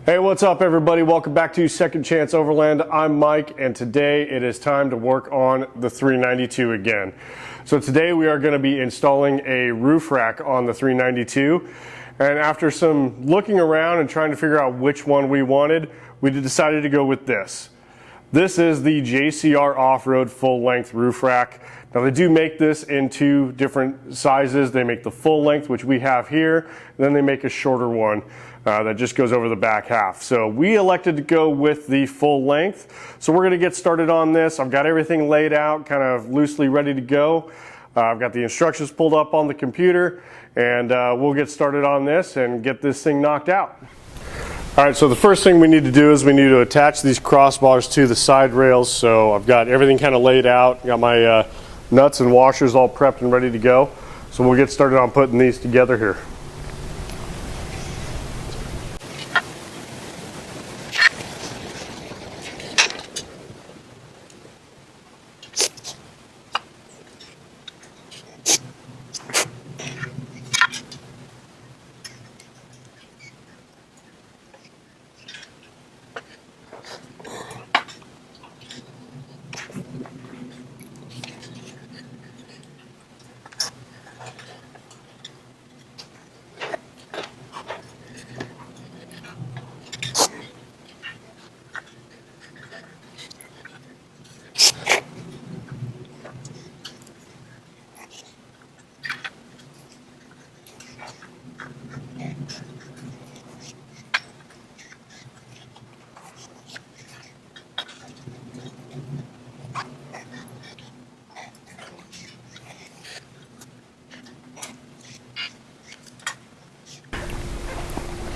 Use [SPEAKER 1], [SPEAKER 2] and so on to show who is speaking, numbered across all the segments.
[SPEAKER 1] Hey, what's up everybody? Welcome back to Second Chance Overland. I'm Mike, and today it is time to work on the 392 again. So today we are going to be installing a roof rack on the 392, and after some looking around and trying to figure out which one we wanted, we decided to go with this. This is the JCR Offroad full length roof rack. Now they do make this in two different sizes. They make the full length, which we have here, and then they make a shorter one that just goes over the back half. So we elected to go with the full length. So we're gonna get started on this. I've got everything laid out, kind of loosely ready to go. I've got the instructions pulled up on the computer, and we'll get started on this and get this thing knocked out. All right, so the first thing we need to do is we need to attach these crossbars to the side rails. So I've got everything kind of laid out, got my nuts and washers all prepped and ready to go. So we'll get started on putting these together here.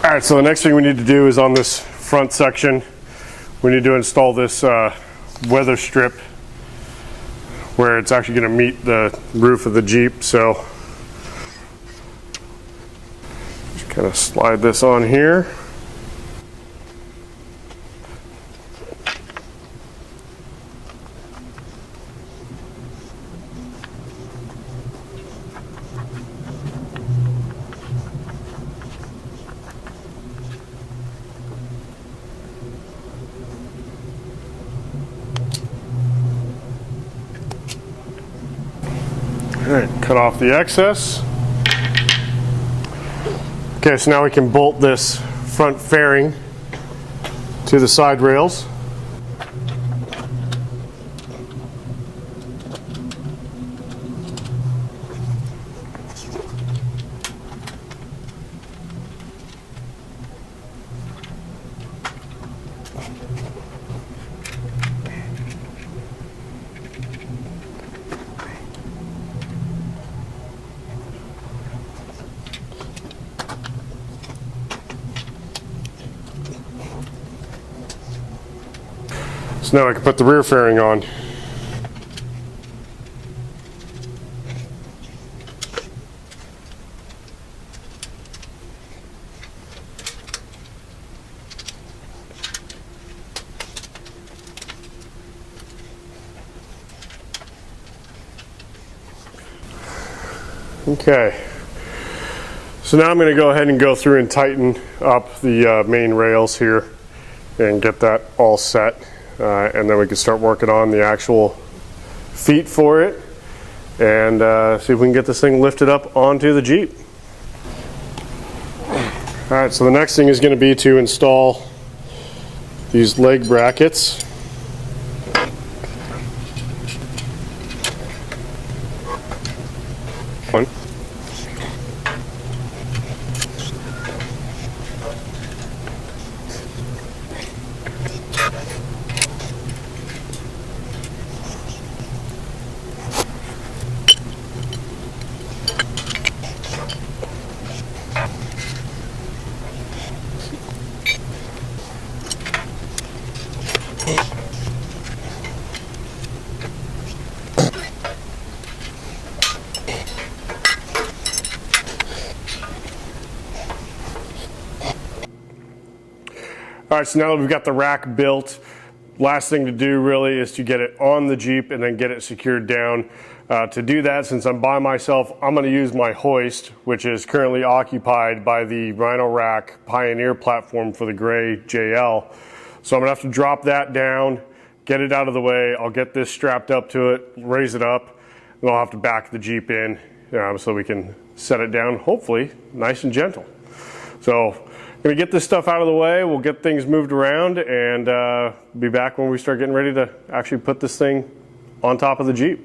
[SPEAKER 1] All right, so the next thing we need to do is on this front section, we need to install this weather strip where it's actually going to meet the roof of the Jeep. So just kind of slide this on here. All right, cut off the excess. Okay, so now we can bolt this front fairing to the side rails. So now I can put the rear fairing on. Okay, so now I'm going to go ahead and go through and tighten up the main rails here and get that all set. And then we can start working on the actual feet for it and see if we can get this thing lifted up onto the Jeep. All right, so the next thing is going to be to install these leg brackets. One. All right, so now that we've got the rack built, last thing to do really is to get it on the Jeep and then get it secured down. To do that, since I'm by myself, I'm going to use my hoist, which is currently occupied by the Rhino Rack Pioneer platform for the gray JL. So I'm going to have to drop that down, get it out of the way. I'll get this strapped up to it, raise it up, and I'll have to back the Jeep in so we can set it down, hopefully nice and gentle. So I'm going to get this stuff out of the way. We'll get things moved around and be back when we start getting ready to actually put this thing on top of the Jeep.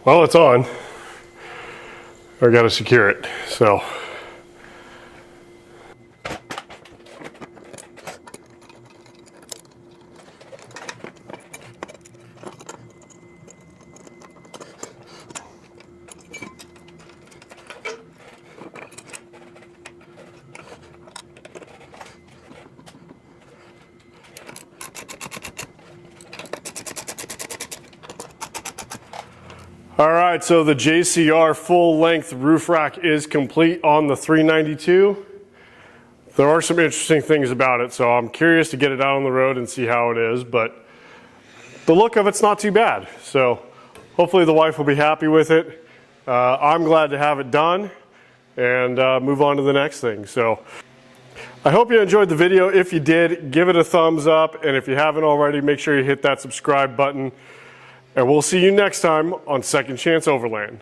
[SPEAKER 1] Well, it's on. I got to secure it, so. All right, so the JCR full-length roof rack is complete on the 392. There are some interesting things about it, so I'm curious to get it out on the road and see how it is, but the look of it's not too bad. So hopefully the wife will be happy with it. I'm glad to have it done and move on to the next thing. So I hope you enjoyed the video. If you did, give it a thumbs up, and if you haven't already, make sure you hit that subscribe button. And we'll see you next time on Second Chance Overland.